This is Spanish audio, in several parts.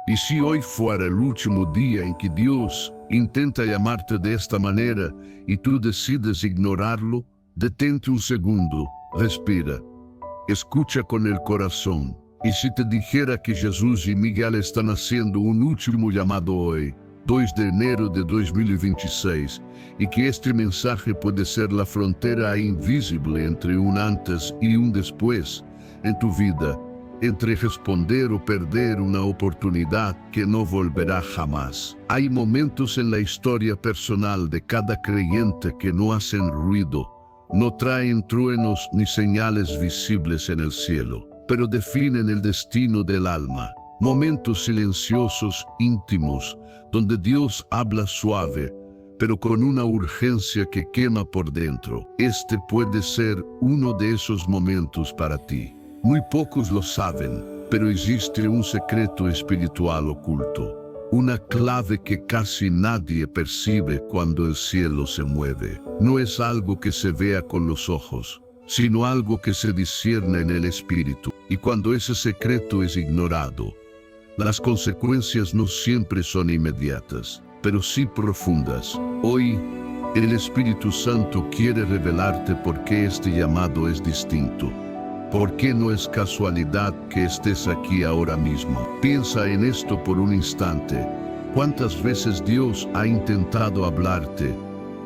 Y si hoy fuera el último día en que Dios intenta llamarte de esta manera y tú decides ignorarlo, detente un segundo, respira, escucha con el corazón. Y si te dijera que Jesús y Miguel están haciendo un último llamado hoy, 2 de enero de 2026, y que este mensaje puede ser la frontera invisible entre un antes y un después en tu vida, entre responder o perder una oportunidad que no volverá jamás. Hay momentos en la historia personal de cada creyente que no hacen ruido, no traen truenos ni señales visibles en el cielo, pero definen el destino del alma. Momentos silenciosos, íntimos, donde Dios habla suave, pero con una urgencia que quema por dentro. Este puede ser uno de esos momentos para ti. Muy pocos lo saben, pero existe un secreto espiritual oculto, una clave que casi nadie percibe cuando el cielo se mueve. No es algo que se vea con los ojos, sino algo que se discierne en el espíritu. Y cuando ese secreto es ignorado, las consecuencias no siempre son inmediatas, pero sí profundas. Hoy, el Espíritu Santo quiere revelarte por qué este llamado es distinto. ¿Por qué no es casualidad que estés aquí ahora mismo? Piensa en esto por un instante. ¿Cuántas veces Dios ha intentado hablarte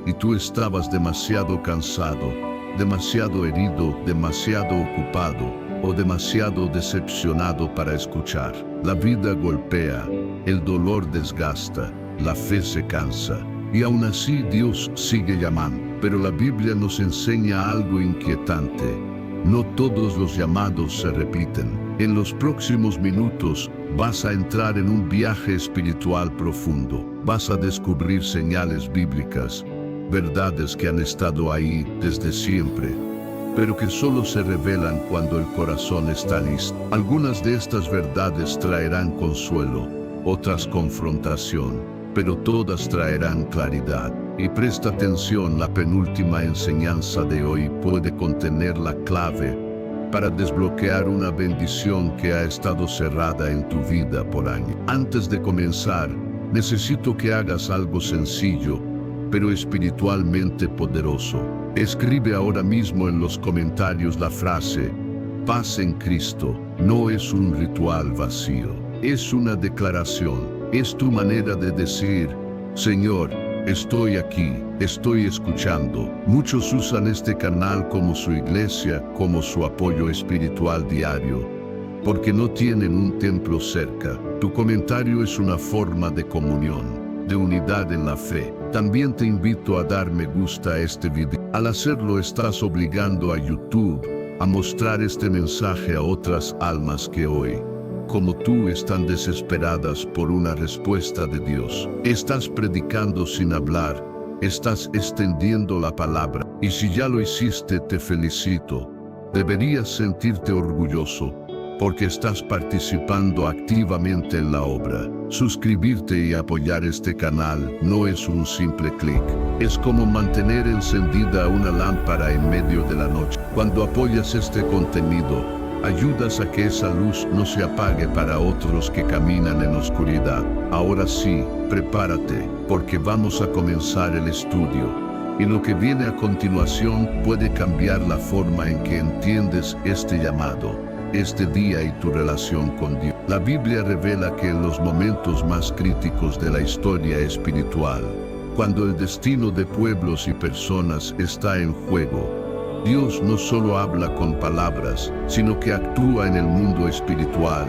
y tú estabas demasiado cansado, demasiado herido, demasiado ocupado o demasiado decepcionado para escuchar? La vida golpea, el dolor desgasta, la fe se cansa, y aún así Dios sigue llamando. Pero la Biblia nos enseña algo inquietante. No todos los llamados se repiten. En los próximos minutos vas a entrar en un viaje espiritual profundo. Vas a descubrir señales bíblicas, verdades que han estado ahí desde siempre, pero que solo se revelan cuando el corazón está listo. Algunas de estas verdades traerán consuelo, otras confrontación, pero todas traerán claridad. Y presta atención, la penúltima enseñanza de hoy puede contener la clave para desbloquear una bendición que ha estado cerrada en tu vida por años. Antes de comenzar, necesito que hagas algo sencillo, pero espiritualmente poderoso. Escribe ahora mismo en los comentarios la frase, paz en Cristo. No es un ritual vacío, es una declaración, es tu manera de decir, Señor, estoy aquí, estoy escuchando. Muchos usan este canal como su iglesia, como su apoyo espiritual diario, porque no tienen un templo cerca. Tu comentario es una forma de comunión, de unidad en la fe. También te invito a dar me gusta a este video. Al hacerlo estás obligando a YouTube a mostrar este mensaje a otras almas que hoy, como tú, están desesperadas por una respuesta de Dios. Estás predicando sin hablar, estás extendiendo la palabra, y si ya lo hiciste, te felicito. Deberías sentirte orgulloso, porque estás participando activamente en la obra. Suscribirte y apoyar este canal no es un simple clic. Es como mantener encendida una lámpara en medio de la noche. Cuando apoyas este contenido, ayudas a que esa luz no se apague para otros que caminan en oscuridad. Ahora sí, prepárate, porque vamos a comenzar el estudio. Y lo que viene a continuación puede cambiar la forma en que entiendes este llamado, este día y tu relación con Dios. La Biblia revela que en los momentos más críticos de la historia espiritual, cuando el destino de pueblos y personas está en juego, Dios no solo habla con palabras, sino que actúa en el mundo espiritual.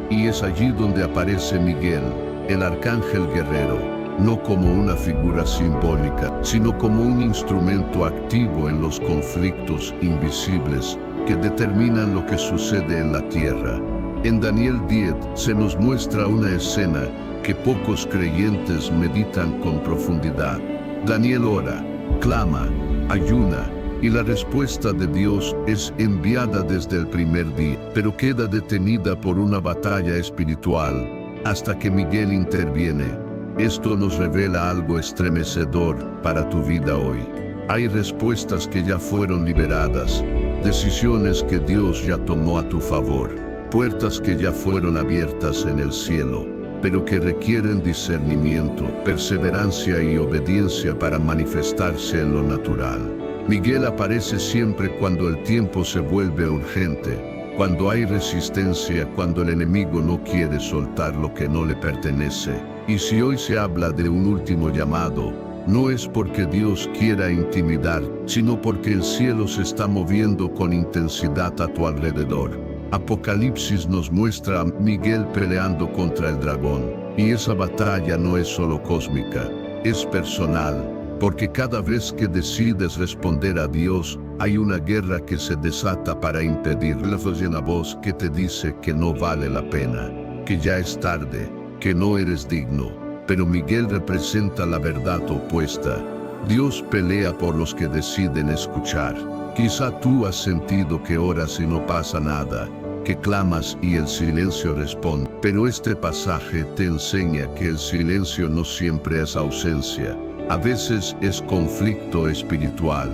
Y es allí donde aparece Miguel, el arcángel guerrero, no como una figura simbólica, sino como un instrumento activo en los conflictos invisibles que determinan lo que sucede en la tierra. En Daniel 10 se nos muestra una escena que pocos creyentes meditan con profundidad. Daniel ora, clama, ayuna, y la respuesta de Dios es enviada desde el primer día, pero queda detenida por una batalla espiritual hasta que Miguel interviene. Esto nos revela algo estremecedor para tu vida hoy. Hay respuestas que ya fueron liberadas, decisiones que Dios ya tomó a tu favor, puertas que ya fueron abiertas en el cielo. pero que requieren discernimiento, perseverancia y obediencia para manifestarse en lo natural. Miguel aparece siempre cuando el tiempo se vuelve urgente, cuando hay resistencia, cuando el enemigo no quiere soltar lo que no le pertenece. Y si hoy se habla de un último llamado, no es porque Dios quiera intimidar, sino porque el cielo se está moviendo con intensidad a tu alrededor. Apocalipsis nos muestra a Miguel peleando contra el dragón, y esa batalla no es solo cósmica, es personal, porque cada vez que decides responder a Dios, hay una guerra que se desata para impedir la voz que te dice que no vale la pena, que ya es tarde, que no eres digno. Pero Miguel representa la verdad opuesta. Dios pelea por los que deciden escuchar. Quizá tú has sentido que oras y no pasa nada, que clamas y el silencio responde. Pero este pasaje te enseña que el silencio no siempre es ausencia. A veces es conflicto espiritual.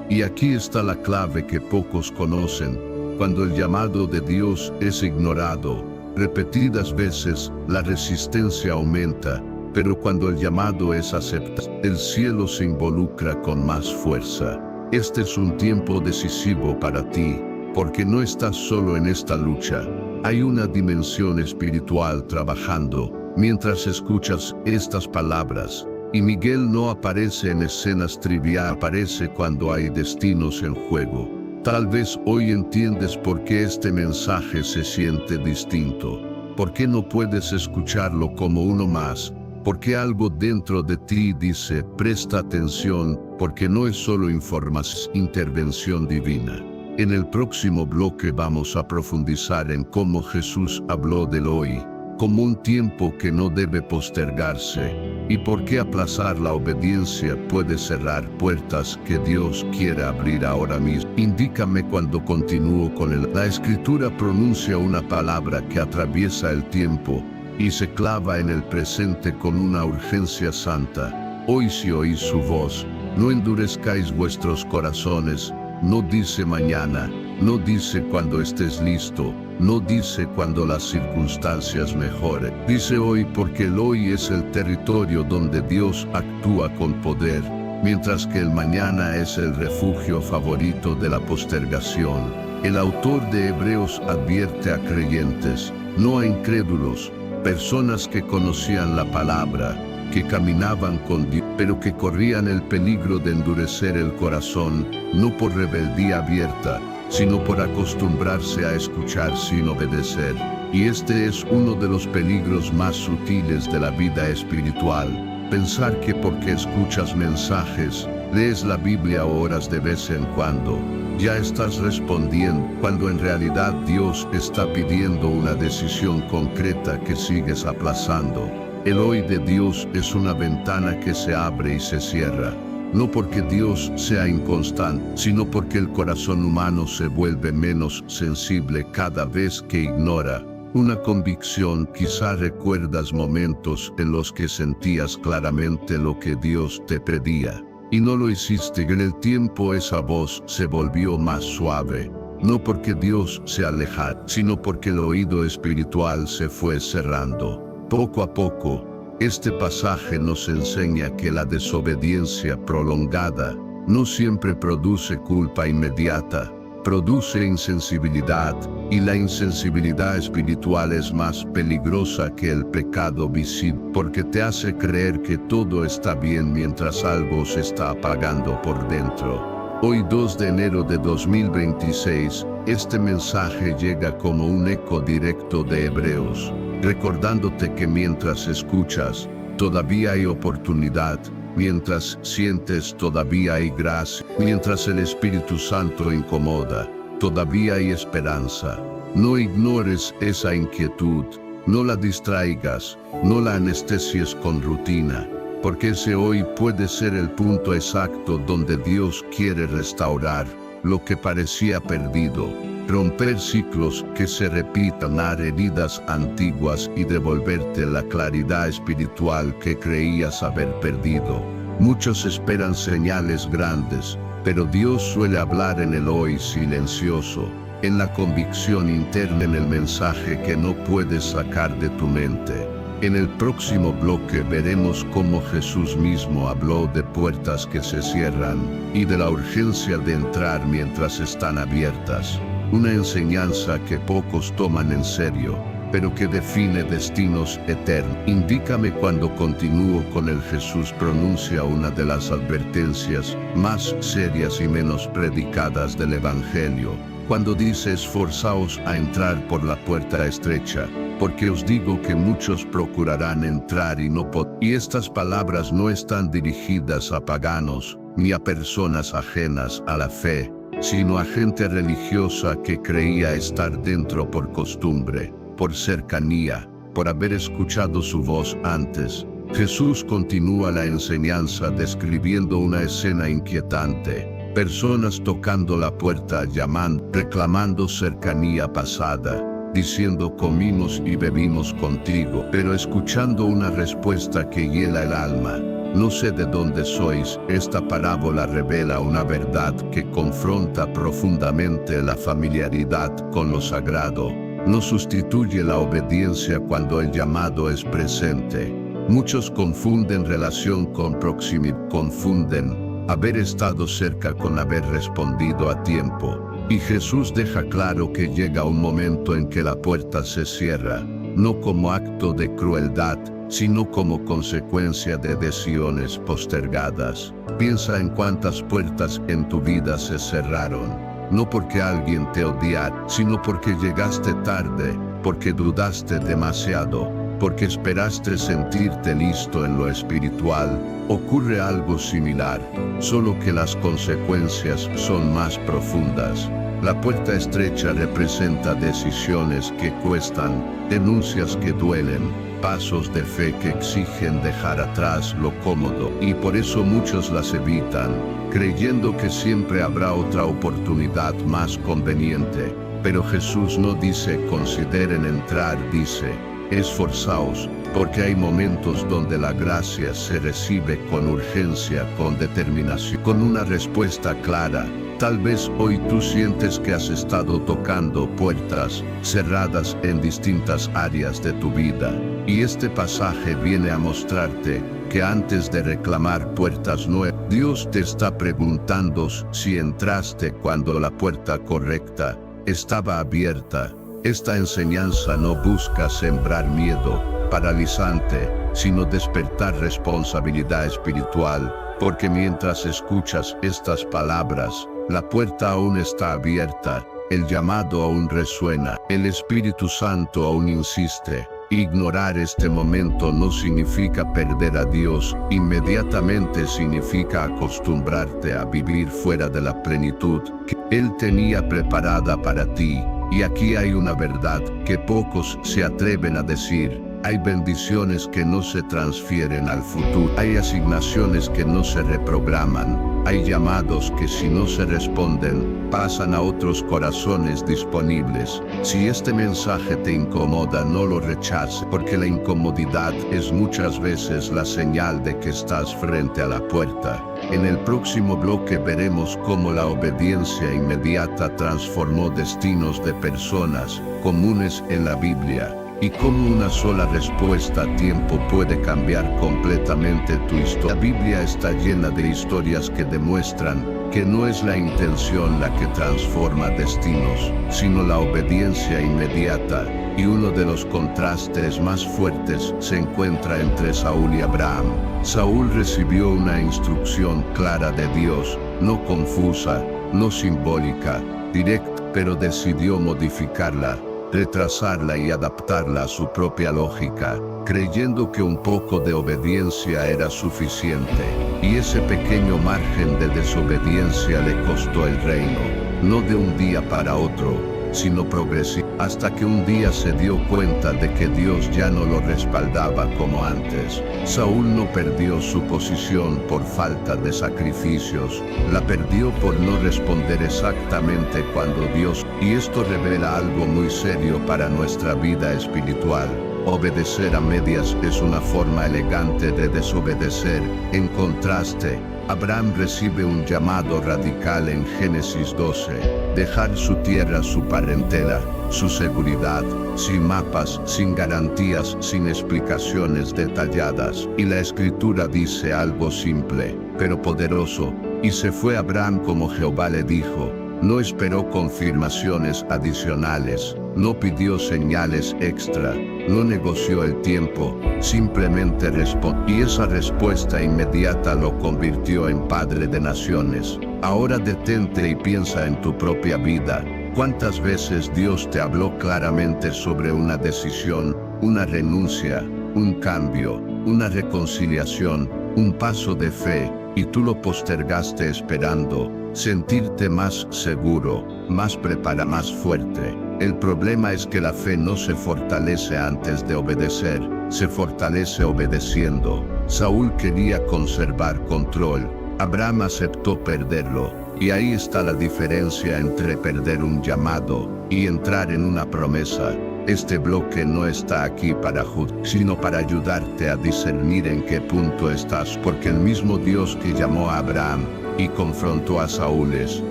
Y aquí está la clave que pocos conocen. Cuando el llamado de Dios es ignorado, repetidas veces, la resistencia aumenta. Pero cuando el llamado es aceptado, el cielo se involucra con más fuerza. Este es un tiempo decisivo para ti, porque no estás solo en esta lucha. Hay una dimensión espiritual trabajando mientras escuchas estas palabras. Y Miguel no aparece en escenas triviales, aparece cuando hay destinos en juego. Tal vez hoy entiendes por qué este mensaje se siente distinto. ¿Por qué no puedes escucharlo como uno más? Porque algo dentro de ti dice, presta atención, porque no es solo información, intervención divina. En el próximo bloque vamos a profundizar en cómo Jesús habló del hoy, como un tiempo que no debe postergarse, y por qué aplazar la obediencia puede cerrar puertas que Dios quiere abrir ahora mismo. Indícame cuando continúo con él. La Escritura pronuncia una palabra que atraviesa el tiempo, y se clava en el presente con una urgencia santa. Hoy si oís su voz, no endurezcáis vuestros corazones, no dice mañana, no dice cuando estés listo, no dice cuando las circunstancias mejoren. Dice hoy porque el hoy es el territorio donde Dios actúa con poder, mientras que el mañana es el refugio favorito de la postergación. El autor de Hebreos advierte a creyentes, no a incrédulos, personas que conocían la palabra, que caminaban con Dios, pero que corrían el peligro de endurecer el corazón, no por rebeldía abierta, sino por acostumbrarse a escuchar sin obedecer. Y este es uno de los peligros más sutiles de la vida espiritual, pensar que porque escuchas mensajes, lees la Biblia o oras de vez en cuando, ya estás respondiendo, cuando en realidad Dios está pidiendo una decisión concreta que sigues aplazando. El hoy de Dios es una ventana que se abre y se cierra, no porque Dios sea inconstante, sino porque el corazón humano se vuelve menos sensible cada vez que ignora una convicción. Quizá recuerdas momentos en los que sentías claramente lo que Dios te pedía, y no lo hiciste. En el tiempo esa voz se volvió más suave, no porque Dios se alejara, sino porque el oído espiritual se fue cerrando. Poco a poco, este pasaje nos enseña que la desobediencia prolongada no siempre produce culpa inmediata, produce insensibilidad, y la insensibilidad espiritual es más peligrosa que el pecado visible, porque te hace creer que todo está bien mientras algo se está apagando por dentro. Hoy 2 de enero de 2026, este mensaje llega como un eco directo de Hebreos, recordándote que mientras escuchas, todavía hay oportunidad, mientras sientes, todavía hay gracia, mientras el Espíritu Santo incomoda, todavía hay esperanza. No ignores esa inquietud, no la distraigas, no la anestesies con rutina, porque ese hoy puede ser el punto exacto donde Dios quiere restaurar lo que parecía perdido, romper ciclos que se repitan, sanar heridas antiguas y devolverte la claridad espiritual que creías haber perdido. Muchos esperan señales grandes, pero Dios suele hablar en el hoy silencioso, en la convicción interna, en el mensaje que no puedes sacar de tu mente. En el próximo bloque veremos cómo Jesús mismo habló de puertas que se cierran y de la urgencia de entrar mientras están abiertas. Una enseñanza que pocos toman en serio, pero que define destinos eternos. Indícame cuando continúo con el Jesús pronuncia una de las advertencias más serias y menos predicadas del Evangelio, cuando dice esforzaos a entrar por la puerta estrecha, porque os digo que muchos procurarán entrar y no podrán. Y estas palabras no están dirigidas a paganos, ni a personas ajenas a la fe, sino a gente religiosa que creía estar dentro por costumbre, por cercanía, por haber escuchado su voz antes. Jesús continúa la enseñanza describiendo una escena inquietante. Personas tocando la puerta, llamando, reclamando cercanía pasada, diciendo comimos y bebimos contigo, pero escuchando una respuesta que hiela el alma. No sé de dónde sois. Esta parábola revela una verdad que confronta profundamente la familiaridad con lo sagrado. No sustituye la obediencia cuando el llamado es presente. Muchos confunden relación con proximidad, confunden haber estado cerca con haber respondido a tiempo. Y Jesús deja claro que llega un momento en que la puerta se cierra, no como acto de crueldad, sino como consecuencia de decisiones postergadas. Piensa en cuántas puertas en tu vida se cerraron, no porque alguien te odiara, sino porque llegaste tarde, porque dudaste demasiado, porque esperaste sentirte listo en lo espiritual. Ocurre algo similar, solo que las consecuencias son más profundas. La puerta estrecha representa decisiones que cuestan, denuncias que duelen, pasos de fe que exigen dejar atrás lo cómodo, y por eso muchos las evitan, creyendo que siempre habrá otra oportunidad más conveniente. Pero Jesús no dice consideren entrar, dice esforzaos, porque hay momentos donde la gracia se recibe con urgencia, con determinación, con una respuesta clara. Tal vez hoy tú sientes que has estado tocando puertas cerradas en distintas áreas de tu vida, y este pasaje viene a mostrarte que antes de reclamar puertas nuevas, Dios te está preguntando si entraste cuando la puerta correcta estaba abierta. Esta enseñanza no busca sembrar miedo paralizante, sino despertar responsabilidad espiritual, porque mientras escuchas estas palabras, la puerta aún está abierta, el llamado aún resuena, el Espíritu Santo aún insiste. Ignorar este momento no significa perder a Dios, inmediatamente significa acostumbrarte a vivir fuera de la plenitud que Él tenía preparada para ti. Y aquí hay una verdad que pocos se atreven a decir. Hay bendiciones que no se transfieren al futuro. Hay asignaciones que no se reprograman. Hay llamados que si no se responden, pasan a otros corazones disponibles. Si este mensaje te incomoda, no lo rechaces, porque la incomodidad es muchas veces la señal de que estás frente a la puerta. En el próximo bloque veremos cómo la obediencia inmediata transformó destinos de personas comunes en la Biblia, y cómo una sola respuesta a tiempo puede cambiar completamente tu historia. La Biblia está llena de historias que demuestran que no es la intención la que transforma destinos, sino la obediencia inmediata. Y uno de los contrastes más fuertes se encuentra entre Saúl y Abraham. Saúl recibió una instrucción clara de Dios, no confusa, no simbólica, directa, pero decidió modificarla, retrasarla y adaptarla a su propia lógica, creyendo que un poco de obediencia era suficiente. Y ese pequeño margen de desobediencia le costó el reino, no de un día para otro, sino progresivo, hasta que un día se dio cuenta de que Dios ya no lo respaldaba como antes. Saúl no perdió su posición por falta de sacrificios, la perdió por no responder exactamente cuando Dios. Y esto revela algo muy serio para nuestra vida espiritual. Obedecer a medias es una forma elegante de desobedecer. En contraste, Abraham recibe un llamado radical en Génesis 12, dejar su tierra, su parentela, su seguridad, sin mapas, sin garantías, sin explicaciones detalladas. Y la escritura dice algo simple, pero poderoso: y se fue Abraham como Jehová le dijo. No esperó confirmaciones adicionales, no pidió señales extra, no negoció el tiempo, simplemente respondió. Y esa respuesta inmediata lo convirtió en padre de naciones. Ahora detente y piensa en tu propia vida. ¿Cuántas veces Dios te habló claramente sobre una decisión, una renuncia, un cambio, una reconciliación, un paso de fe, y tú lo postergaste esperando sentirte más seguro, más preparado, más fuerte? El problema es que la fe no se fortalece antes de obedecer, se fortalece obedeciendo. Saúl quería conservar control, Abraham aceptó perderlo, y ahí está la diferencia entre perder un llamado y entrar en una promesa. Este bloque no está aquí para juzgar, sino para ayudarte a discernir en qué punto estás, porque el mismo Dios que llamó a Abraham y confrontó a Saúl es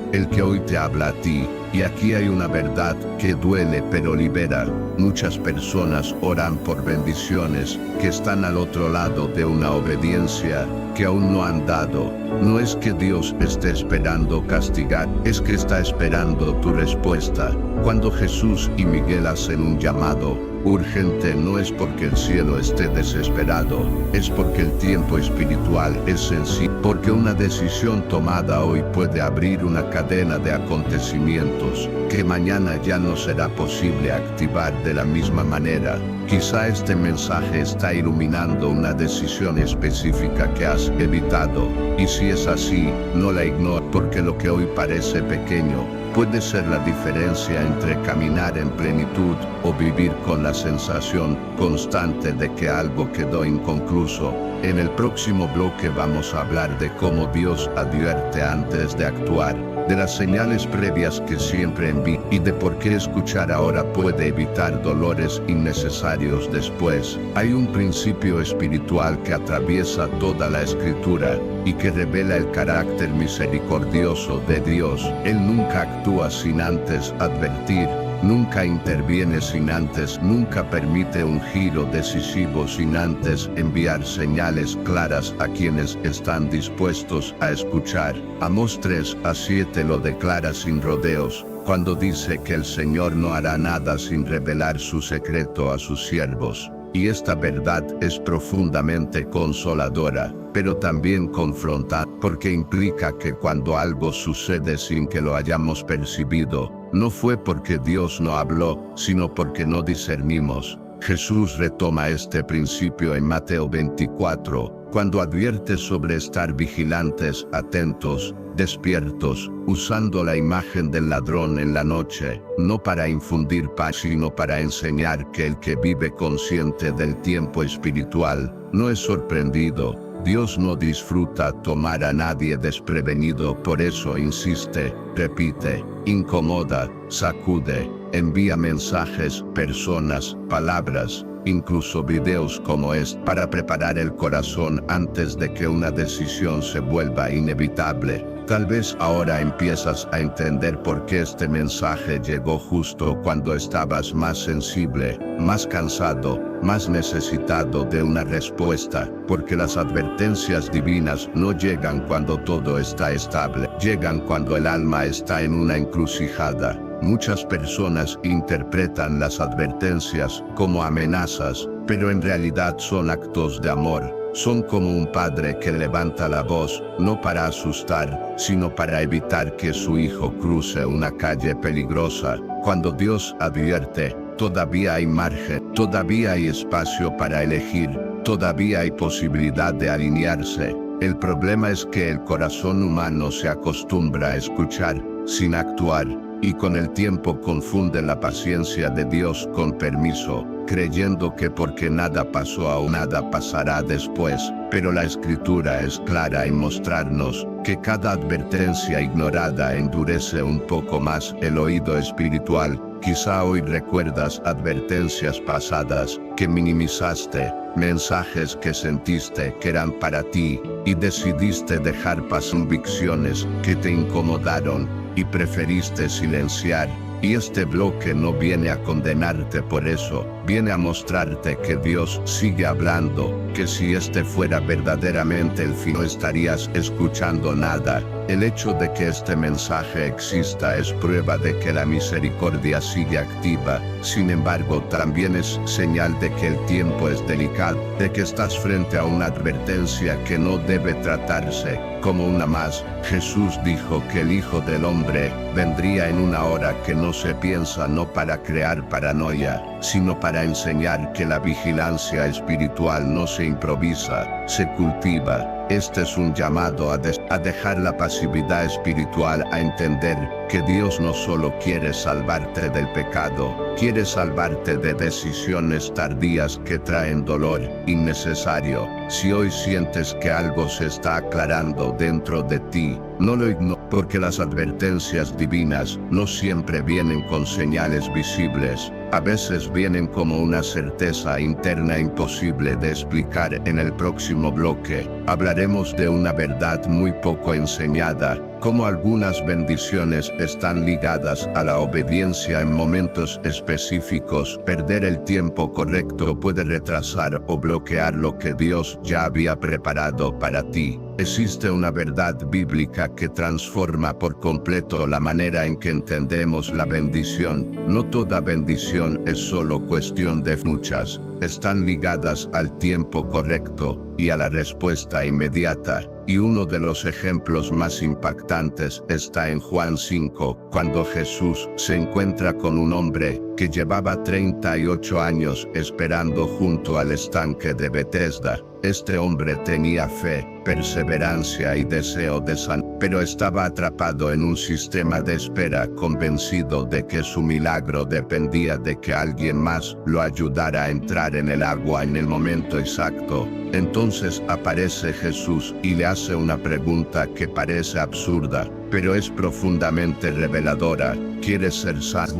el que hoy te habla a ti. Y aquí hay una verdad que duele pero libera. Muchas personas oran por bendiciones que están al otro lado de una obediencia que aún no han dado. No es que Dios esté esperando castigar, es que está esperando tu respuesta. Cuando Jesús y Miguel hacen un llamado urgente, no es porque el cielo esté desesperado, es porque el tiempo espiritual es sencillo, porque una decisión tomada hoy puede abrir una cadena de acontecimientos que mañana ya no será posible activar de la misma manera. Quizá este mensaje está iluminando una decisión específica que has evitado, y si es así, no la ignores, porque lo que hoy parece pequeño puede ser la diferencia entre caminar en plenitud o vivir con la sensación constante de que algo quedó inconcluso. En el próximo bloque vamos a hablar de cómo Dios advierte antes de actuar, de las señales previas que siempre envía y de por qué escuchar ahora puede evitar dolores innecesarios después. Hay un principio espiritual que atraviesa toda la escritura y que revela el carácter misericordioso de Dios. Él nunca actúa sin antes advertir, nunca interviene sin antes, nunca permite un giro decisivo sin antes enviar señales claras a quienes están dispuestos a escuchar. Amós 3:7 lo declara sin rodeos, cuando dice que el Señor no hará nada sin revelar su secreto a sus siervos. Y esta verdad es profundamente consoladora, pero también confrontante, porque implica que cuando algo sucede sin que lo hayamos percibido, no fue porque Dios no habló, sino porque no discernimos. Jesús retoma este principio en Mateo 24, cuando advierte sobre estar vigilantes, atentos, despiertos, usando la imagen del ladrón en la noche, no para infundir paz, sino para enseñar que el que vive consciente del tiempo espiritual no es sorprendido. Dios no disfruta tomar a nadie desprevenido, por eso insiste, repite, incomoda, sacude, envía mensajes, personas, palabras, incluso videos como este, para preparar el corazón antes de que una decisión se vuelva inevitable. Tal vez ahora empiezas a entender por qué este mensaje llegó justo cuando estabas más sensible, más cansado, más necesitado de una respuesta, porque las advertencias divinas no llegan cuando todo está estable, llegan cuando el alma está en una encrucijada. Muchas personas interpretan las advertencias como amenazas, pero en realidad son actos de amor. Son como un padre que levanta la voz, no para asustar, sino para evitar que su hijo cruce una calle peligrosa. Cuando Dios advierte, todavía hay margen, todavía hay espacio para elegir, todavía hay posibilidad de alinearse. El problema es que el corazón humano se acostumbra a escuchar, sin actuar, y con el tiempo confunde la paciencia de Dios con permiso, creyendo que porque nada pasó aún nada pasará después. Pero la Escritura es clara en mostrarnos que cada advertencia ignorada endurece un poco más el oído espiritual. Quizá hoy recuerdas advertencias pasadas que minimizaste, mensajes que sentiste que eran para ti, y decidiste dejar pasar convicciones que te incomodaron, y preferiste silenciar. Y este bloque no viene a condenarte por eso, viene a mostrarte que Dios sigue hablando, que si este fuera verdaderamente el fin no estarías escuchando nada. El hecho de que este mensaje exista es prueba de que la misericordia sigue activa. Sin embargo, también es señal de que el tiempo es delicado, de que estás frente a una advertencia que no debe tratarse como una más. Jesús dijo que el Hijo del Hombre vendría en una hora que no se piensa, no para crear paranoia, sino para enseñar que la vigilancia espiritual no se improvisa, se cultiva. Este es un llamado a dejar la pasividad espiritual, a entender que Dios no solo quiere salvarte del pecado, quiere salvarte de decisiones tardías que traen dolor innecesario. Si hoy sientes que algo se está aclarando dentro de ti, no lo ignores, porque las advertencias divinas no siempre vienen con señales visibles. A veces vienen como una certeza interna imposible de explicar. En el próximo bloque, hablaremos de una verdad muy poco enseñada, cómo algunas bendiciones están ligadas a la obediencia en momentos específicos. Perder el tiempo correcto puede retrasar o bloquear lo que Dios ya había preparado para ti. Existe una verdad bíblica que transforma por completo la manera en que entendemos la bendición. No toda bendición es solo cuestión de muchas. Están ligadas al tiempo correcto y a la respuesta inmediata. Y uno de los ejemplos más impactantes está en Juan 5, cuando Jesús se encuentra con un hombre que llevaba 38 años esperando junto al estanque de Betesda. Este hombre tenía fe, perseverancia y deseo de sanar, pero estaba atrapado en un sistema de espera, convencido de que su milagro dependía de que alguien más lo ayudara a entrar en el agua en el momento exacto. Entonces aparece Jesús y le hace una pregunta que parece absurda, pero es profundamente reveladora. ¿Quieres ser sano?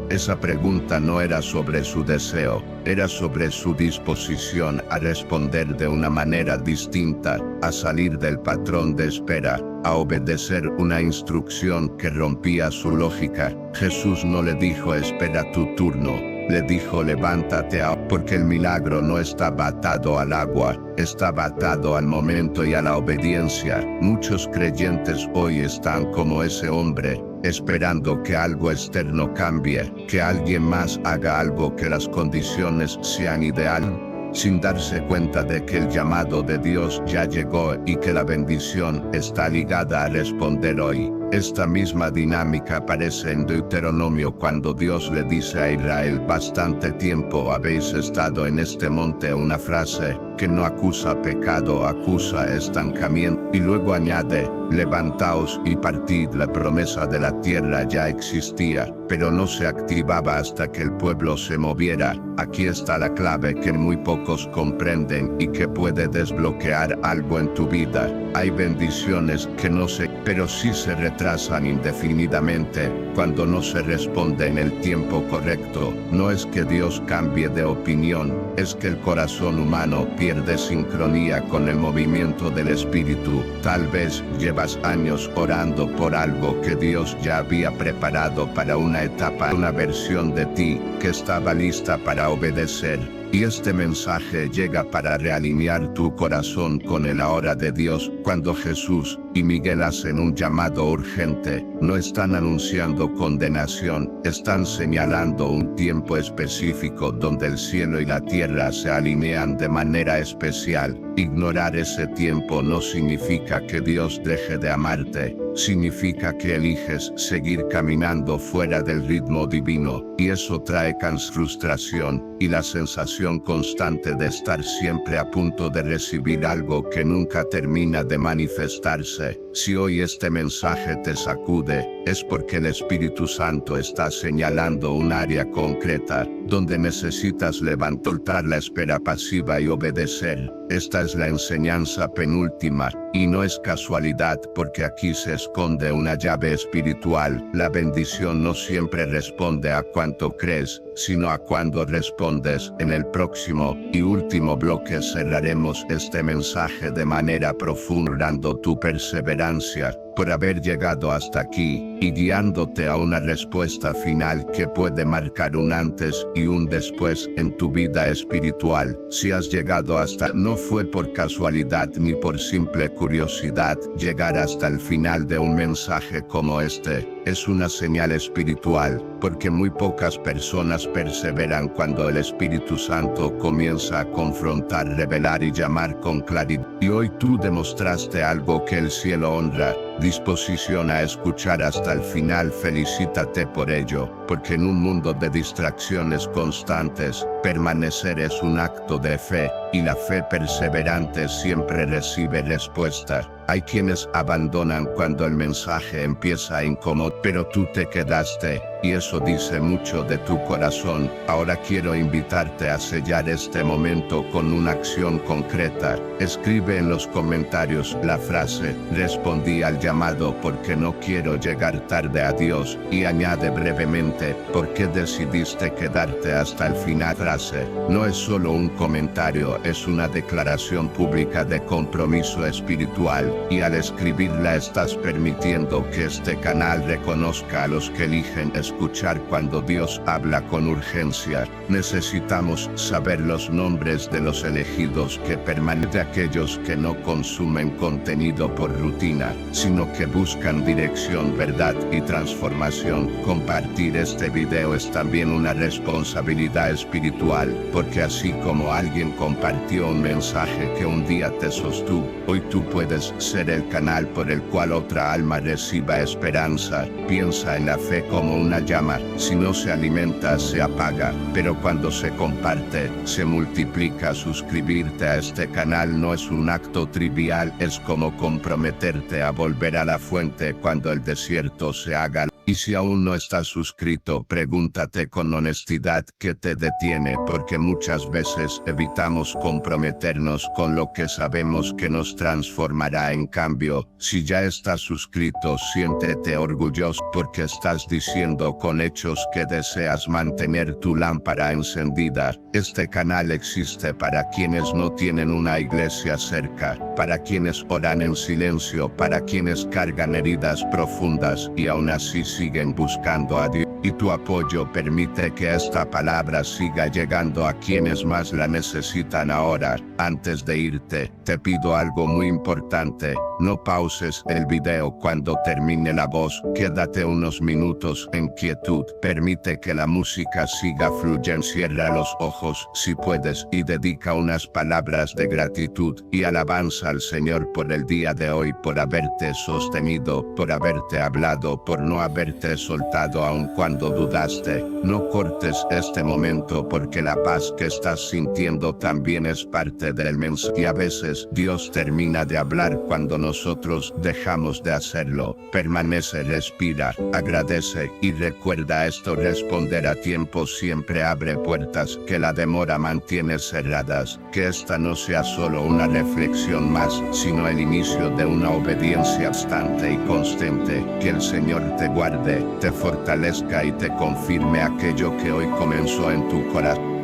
Esa pregunta no era sobre su deseo, era sobre su disposición a responder de una manera distinta, a salir del patrón de espera, a obedecer una instrucción que rompía su lógica. Jesús no le dijo espera tu turno, le dijo levántate ahora, porque el milagro no estaba atado al agua, estaba atado al momento y a la obediencia. Muchos creyentes hoy están como ese hombre, esperando que algo externo cambie, que alguien más haga algo, que las condiciones sean ideales, sin darse cuenta de que el llamado de Dios ya llegó y que la bendición está ligada a responder hoy. Esta misma dinámica aparece en Deuteronomio cuando Dios le dice a Israel: bastante tiempo habéis estado en este monte, una frase que no acusa pecado, acusa estancamiento, y luego añade: levantaos y partid. La promesa de la tierra ya existía, pero no se activaba hasta que el pueblo se moviera. Aquí está la clave que muy pocos comprenden y que puede desbloquear algo en tu vida. Hay bendiciones que no se, pero sí se retrasan indefinidamente cuando no se responde en el tiempo correcto. No es que Dios cambie de opinión, es que el corazón humano pierde sincronía con el movimiento del Espíritu. Tal vez llevas años orando por algo que Dios ya había preparado para una etapa, una versión de ti que estaba lista para obedecer. Y este mensaje llega para realinear tu corazón con el ahora de Dios. Cuando Jesús y Miguel hacen un llamado urgente, no están anunciando condenación, están señalando un tiempo específico donde el cielo y la tierra se alinean de manera especial. Ignorar ese tiempo no significa que Dios deje de amarte, significa que eliges seguir caminando fuera del ritmo divino, y eso trae frustración y la sensación constante de estar siempre a punto de recibir algo que nunca termina de manifestarse. Si hoy este mensaje te sacude, es porque el Espíritu Santo está señalando un área concreta donde necesitas levantar la espera pasiva y obedecer. Esta es la enseñanza penúltima, y no es casualidad porque aquí se esconde una llave espiritual. La bendición no siempre responde a cuánto crees, sino a cuándo respondes. En el próximo y último bloque cerraremos este mensaje de manera profunda, dando tu perseverancia por haber llegado hasta aquí y guiándote a una respuesta final que puede marcar un antes y un después en tu vida espiritual. Si has llegado hasta, no fue por casualidad ni por simple curiosidad. Llegar hasta el final de un mensaje como este es una señal espiritual, porque muy pocas personas perseveran cuando el Espíritu Santo comienza a confrontar, revelar y llamar con claridad. Y hoy tú demostraste algo que el cielo honra: disposición a escuchar hasta el final. Felicítate por ello, porque en un mundo de distracciones constantes, permanecer es un acto de fe, y la fe perseverante siempre recibe respuesta. Hay quienes abandonan cuando el mensaje empieza a incomodar, pero tú te quedaste, y eso dice mucho de tu corazón. Ahora quiero invitarte a sellar este momento con una acción concreta. Escribe en los comentarios la frase: respondí al llamado porque no quiero llegar tarde a Dios, y añade brevemente por qué decidiste quedarte hasta el final. Frase no es solo un comentario, es una declaración pública de compromiso espiritual, y al escribirla estás permitiendo que este canal reconozca a los que eligen escuchar cuando Dios habla con urgencia. Necesitamos saber los nombres de los elegidos que permanecen, de aquellos que no consumen contenido por rutina, sino que buscan dirección, verdad y transformación. Compartir este video es también una responsabilidad espiritual, porque así como alguien compartió un mensaje que un día te sostuvo, hoy tú puedes ser el canal por el cual otra alma reciba esperanza. Piensa en la fe como una llama: si no se alimenta, se apaga, pero cuando se comparte, se multiplica. Suscribirte a este canal no es un acto trivial, es como comprometerte a volver a la fuente cuando el desierto se haga. Y si aún no estás suscrito, pregúntate con honestidad qué te detiene, porque muchas veces evitamos comprometernos con lo que sabemos que nos transformará. En cambio, si ya estás suscrito, siéntete orgulloso, porque estás diciendo con hechos que deseas mantener tu lámpara encendida. Este canal existe para quienes no tienen una iglesia cerca, para quienes oran en silencio, para quienes cargan heridas profundas y aún así siguen buscando a Dios. Y tu apoyo permite que esta palabra siga llegando a quienes más la necesitan ahora. Antes de irte, te pido algo muy importante: no pauses el video cuando termine la voz. Quédate unos minutos en quietud. Permite que la música siga fluyendo. Cierra los ojos si puedes y dedica unas palabras de gratitud y alabanza al Señor por el día de hoy, por haberte sostenido, por haberte hablado, por no haberte soltado aun cuando dudaste. No cortes este momento, porque la paz que estás sintiendo también es parte del mensaje. Y a veces Dios termina de hablar cuando nosotros dejamos de hacerlo. Permanece, respira, agradece y recuerda esto: responder a tiempo siempre abre puertas que la demora mantiene cerradas. Que esta no sea solo una reflexión más, sino el inicio de una obediencia constante y constante. Que el Señor te guarde, te fortalezca y te confirme aquello que hoy comenzó en tu corazón.